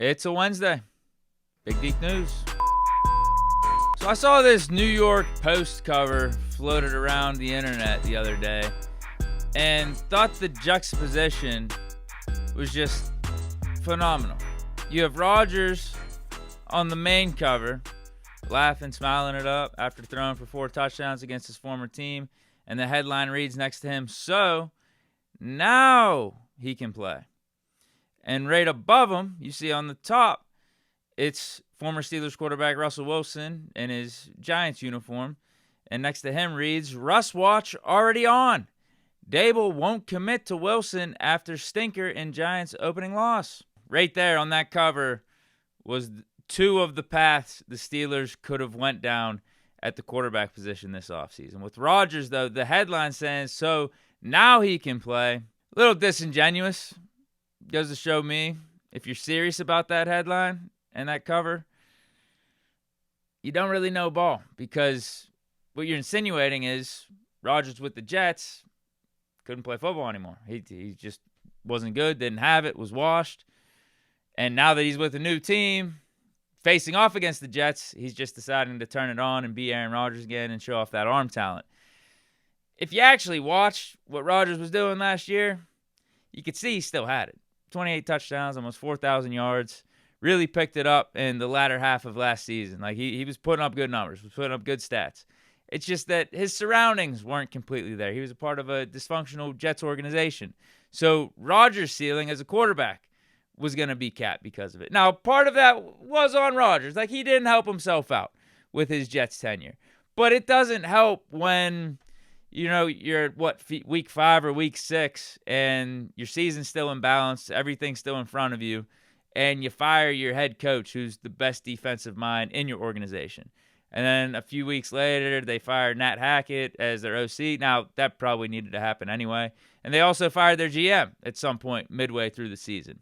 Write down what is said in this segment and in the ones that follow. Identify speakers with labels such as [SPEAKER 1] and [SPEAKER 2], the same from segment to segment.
[SPEAKER 1] It's a Wednesday. Big Geek News. So I saw this New York Post cover floated around the internet the other day and thought the juxtaposition was just phenomenal. You have Rodgers on the main cover, laughing, smiling it up after throwing for 4 touchdowns against his former team, and the headline reads next to him, "So now he can play." And right above him, you see on the top, it's former Steelers quarterback Russell Wilson in his Giants uniform. And next to him reads, "Russ watch already on. Dable won't commit to Wilson after stinker in Giants opening loss." Right there on that cover was 2 of the paths the Steelers could have went down at the quarterback position this offseason. With Rodgers, though, the headline saying, "So now he can play." A little disingenuous. Goes to show me, if you're serious about that headline and that cover, you don't really know ball, because what you're insinuating is Rodgers with the Jets couldn't play football anymore. He just wasn't good, didn't have it, was washed. And now that he's with a new team, facing off against the Jets, he's just deciding to turn it on and be Aaron Rodgers again and show off that arm talent. If you actually watched what Rodgers was doing last year, you could see he still had it. 28 touchdowns, almost 4,000 yards. Really picked it up in the latter half of last season. Like he was putting up good numbers, was putting up good stats. It's just that his surroundings weren't completely there. He was a part of a dysfunctional Jets organization. So Rodgers' ceiling as a quarterback was going to be capped because of it. Now, part of that was on Rodgers. Like, he didn't help himself out with his Jets tenure. But it doesn't help when, you're at week 5 or week 6, and your season's still imbalanced, everything's still in front of you, and you fire your head coach, who's the best defensive mind in your organization. And then a few weeks later, they fired Nat Hackett as their OC. Now, that probably needed to happen anyway. And they also fired their GM at some point midway through the season.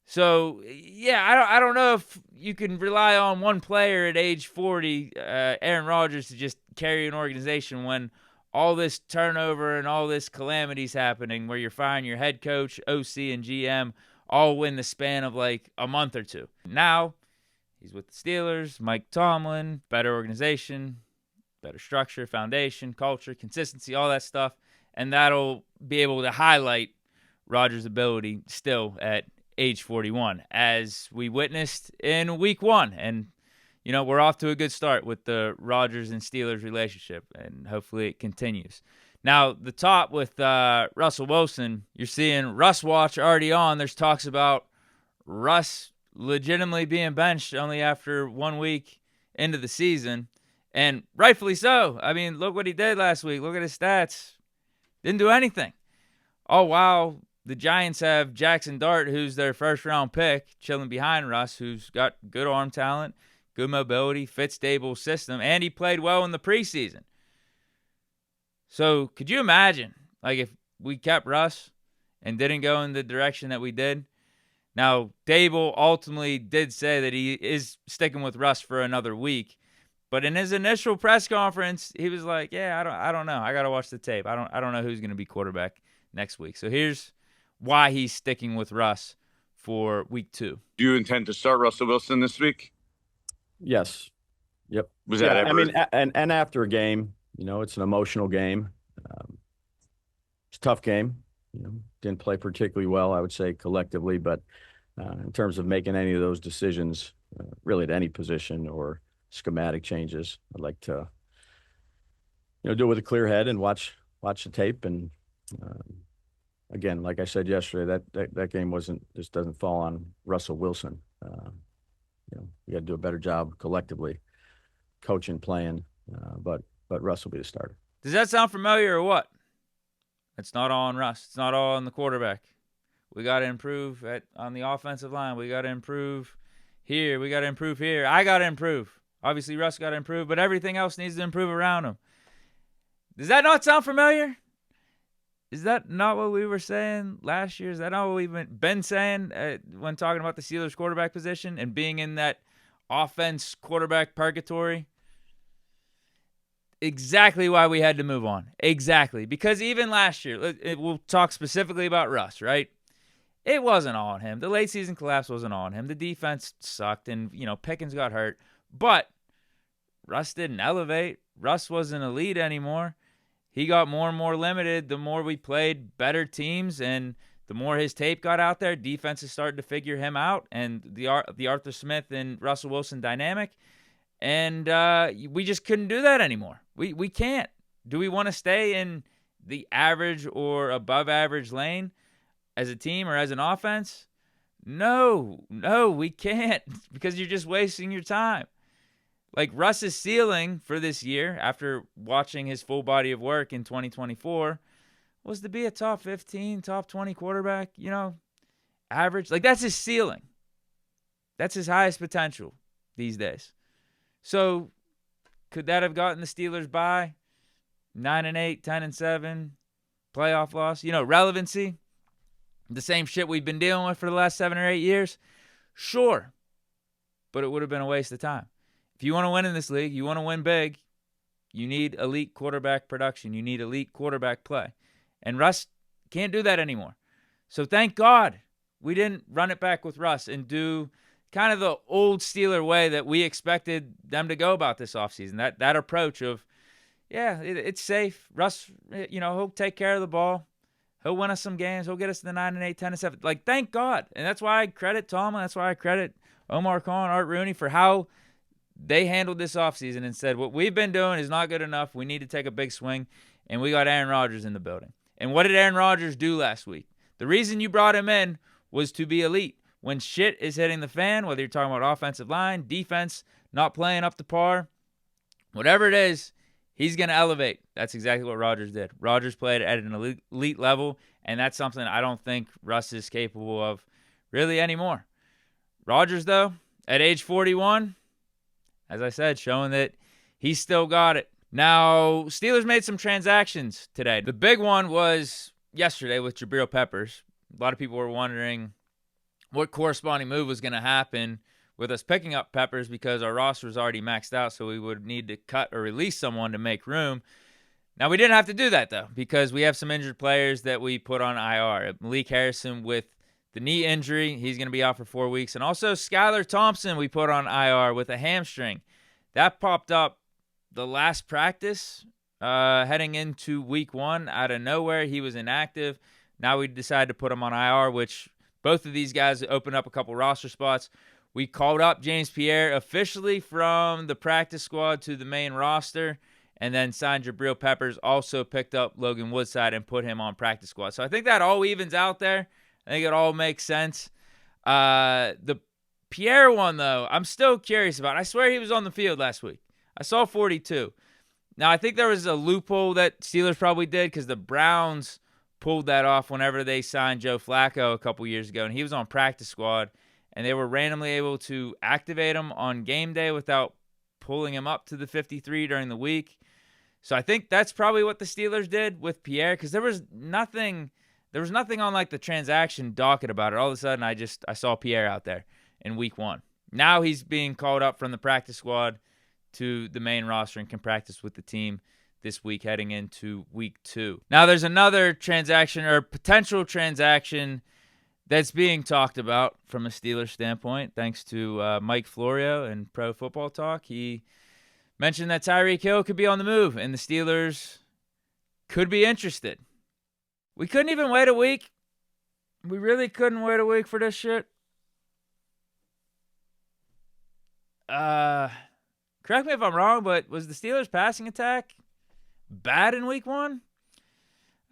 [SPEAKER 1] So, yeah, I don't know if you can rely on one player at age 40, Aaron Rodgers, to just carry an organization when all this turnover and all this calamity's happening, where you're firing your head coach, OC, and GM all in the span of like a month or 2. Now, he's with the Steelers, Mike Tomlin, better organization, better structure, foundation, culture, consistency, all that stuff. And that'll be able to highlight Rodgers' ability still at age 41, as we witnessed in week 1. And, we're off to a good start with the Rodgers and Steelers relationship, and hopefully it continues. Now, the top with Russell Wilson, you're seeing Russ watch already on. There's talks about Russ legitimately being benched only after 1 week into the season, and rightfully so. I mean, look what he did last week. Look at his stats. Didn't do anything. Oh, wow. The Giants have Jackson Dart, who's their first-round pick, chilling behind Russ, who's got good arm talent, good mobility, fits Dable's system, and he played well in the preseason. So could you imagine, like, if we kept Russ and didn't go in the direction that we did? Now, Dable ultimately did say that he is sticking with Russ for another week, but in his initial press conference, he was like, "Yeah, I don't know. I got to watch the tape. I don't know who's going to be quarterback next week." So here's why he's sticking with Russ for week 2.
[SPEAKER 2] Do you intend to start Russell Wilson this week?
[SPEAKER 3] Yes. Yep.
[SPEAKER 2] Was that ever?
[SPEAKER 3] I mean, and after a game, it's an emotional game. It's a tough game. Didn't play particularly well, I would say, collectively, but in terms of making any of those decisions, really at any position or schematic changes, I'd like to, do it with a clear head and watch the tape. And again, like I said yesterday, that game just doesn't fall on Russell Wilson. We got to do a better job collectively, coaching, playing, but Russ will be the starter.
[SPEAKER 1] Does that sound familiar or what? It's not all on Russ. It's not all on the quarterback. We got to improve on the offensive line. We got to improve here. We got to improve here. I got to improve. Obviously, Russ got to improve, but everything else needs to improve around him. Does that not sound familiar? Is that not what we were saying last year? Is that not what we've been saying when talking about the Steelers quarterback position and being in that offense quarterback purgatory? Exactly why we had to move on. Exactly. Because even last year, we'll talk specifically about Russ, right? It wasn't all on him. The late season collapse wasn't all on him. The defense sucked, and, Pickens got hurt. But Russ didn't elevate. Russ wasn't elite anymore. He got more and more limited the more we played better teams, and the more his tape got out there. Defenses started to figure him out, and the Arthur Smith and Russell Wilson dynamic. And we just couldn't do that anymore. We can't. Do we want to stay in the average or above average lane as a team or as an offense? No, we can't, because you're just wasting your time. Like, Russ's ceiling for this year, after watching his full body of work in 2024, was to be a top 15, top 20 quarterback, average. Like, that's his ceiling. That's his highest potential these days. So, could that have gotten the Steelers by 9-8, 10-7, playoff loss? Relevancy, the same shit we've been dealing with for the last 7 or 8 years? Sure. But it would have been a waste of time. If you want to win in this league, you want to win big, you need elite quarterback production. You need elite quarterback play. And Russ can't do that anymore. So thank God we didn't run it back with Russ and do kind of the old Steeler way that we expected them to go about this offseason. That approach of, it's safe. Russ, he'll take care of the ball. He'll win us some games. He'll get us to the 9-8, 10-7. Like, thank God. And that's why I credit Tomlin. That's why I credit Omar Khan, Art Rooney for how they handled this offseason and said, what we've been doing is not good enough. We need to take a big swing. And we got Aaron Rodgers in the building. And what did Aaron Rodgers do last week? The reason you brought him in was to be elite. When shit is hitting the fan, whether you're talking about offensive line, defense, not playing up to par, whatever it is, he's going to elevate. That's exactly what Rodgers did. Rodgers played at an elite level, and that's something I don't think Russ is capable of really anymore. Rodgers, though, at age 41, as I said, showing that he's still got it. Now, Steelers made some transactions today. The big one was yesterday with Jabril Peppers. A lot of people were wondering what corresponding move was going to happen with us picking up Peppers, because our roster was already maxed out, so we would need to cut or release someone to make room. Now, we didn't have to do that, though, because we have some injured players that we put on IR. Malik Harrison with the knee injury, he's going to be out for 4 weeks. And also Skylar Thompson we put on IR with a hamstring. That popped up the last practice heading into week 1 out of nowhere. He was inactive. Now we decided to put him on IR, which both of these guys opened up a couple roster spots. We called up James Pierre officially from the practice squad to the main roster, and then signed Jabril Peppers, also picked up Logan Woodside and put him on practice squad. So I think that all evens out there. I think it all makes sense. The Pierre one, though, I'm still curious about. I swear he was on the field last week. I saw 42. Now, I think there was a loophole that Steelers probably did, because the Browns pulled that off whenever they signed Joe Flacco a couple years ago, and he was on practice squad, and they were randomly able to activate him on game day without pulling him up to the 53 during the week. So I think that's probably what the Steelers did with Pierre, because there was nothing on like the transaction docket about it. All of a sudden, I saw Pierre out there in week 1. Now he's being called up from the practice squad to the main roster and can practice with the team this week heading into week 2. Now there's another transaction, or potential transaction, that's being talked about from a Steelers standpoint, thanks to Mike Florio and Pro Football Talk. He mentioned that Tyreek Hill could be on the move, and the Steelers could be interested. We couldn't even wait a week. We really couldn't wait a week for this shit. Correct me if I'm wrong, but was the Steelers' passing attack bad in week 1?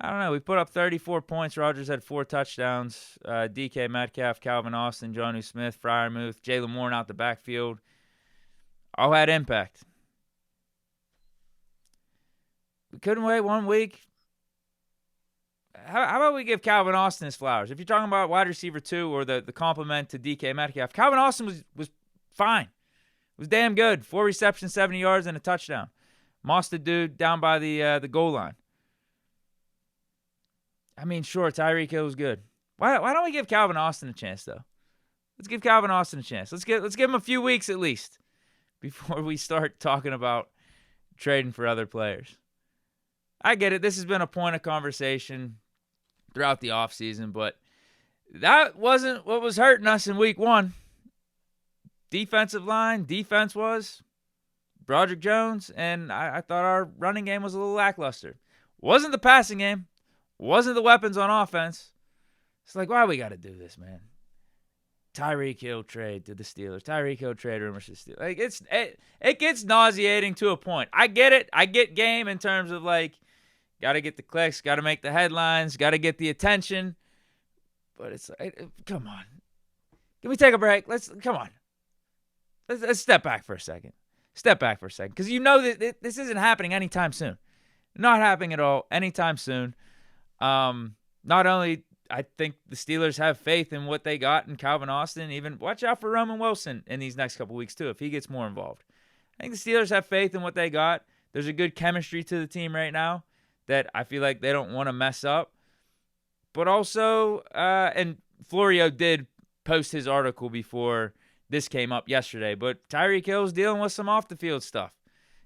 [SPEAKER 1] I don't know. We put up 34 points. Rodgers had 4 touchdowns. DK Metcalf, Calvin Austin, Jonnu Smith, Freiermuth, Jalen Warren out the backfield all had impact. We couldn't wait 1 week. How about we give Calvin Austin his flowers? If you're talking about wide receiver 2 or the compliment to DK Metcalf, Calvin Austin was fine. It was damn good. 4 receptions, 70 yards, and a touchdown. Mossed the dude down by the goal line. I mean, sure, Tyreek Hill was good. Why don't we give Calvin Austin a chance, though? Let's give Calvin Austin a chance. Let's give him a few weeks at least before we start talking about trading for other players. I get it. This has been a point of conversation throughout the offseason, but That wasn't what was hurting us in week 1. Defensive line, defense was. Broderick Jones, and I thought our running game was a little lackluster. Wasn't the passing game. Wasn't the weapons on offense. It's like, why we got to do this, man? Tyreek Hill trade to the Steelers. Tyreek Hill trade rumors to the Steelers. Like, it gets nauseating to a point. I get it. I get game in terms of, like, got to get the clicks, got to make the headlines, got to get the attention. But it's like, come on. Can we take a break? Come on. Let's step back for a second. Step back for a second. Because you know that this isn't happening anytime soon. Not happening at all anytime soon. Not only I think the Steelers have faith in what they got in Calvin Austin. Even watch out for Roman Wilson in these next couple weeks, too, if he gets more involved. I think the Steelers have faith in what they got. There's a good chemistry to the team right now that I feel like they don't want to mess up. But also, and Florio did post his article before this came up yesterday, but Tyreek Hill's dealing with some off-the-field stuff.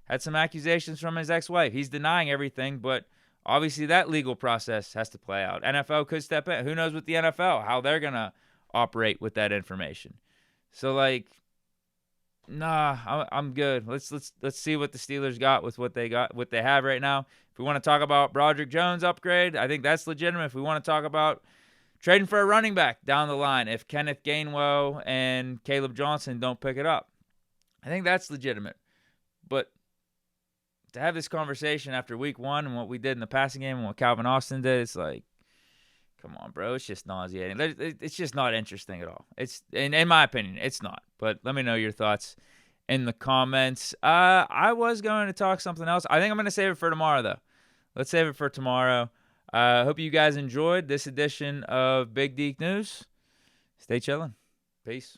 [SPEAKER 1] Had some accusations from his ex-wife. He's denying everything, but obviously that legal process has to play out. NFL could step in. Who knows with the NFL, how they're going to operate with that information. So, like, nah, I'm good. Let's see what the Steelers got with what they have right now. If we want to talk about Broderick Jones upgrade, I think that's legitimate. If we want to talk about trading for a running back down the line, if Kenneth Gainwell and Caleb Johnson don't pick it up, I think that's legitimate. But to have this conversation after week 1 and what we did in the passing game and what Calvin Austin did, it's like, come on, bro. It's just nauseating. It's just not interesting at all. It's, in my opinion, it's not. But let me know your thoughts in the comments. I was going to talk something else. I think I'm going to save it for tomorrow, though. Let's save it for tomorrow. Hope you guys enjoyed this edition of Big Deke News. Stay chilling. Peace.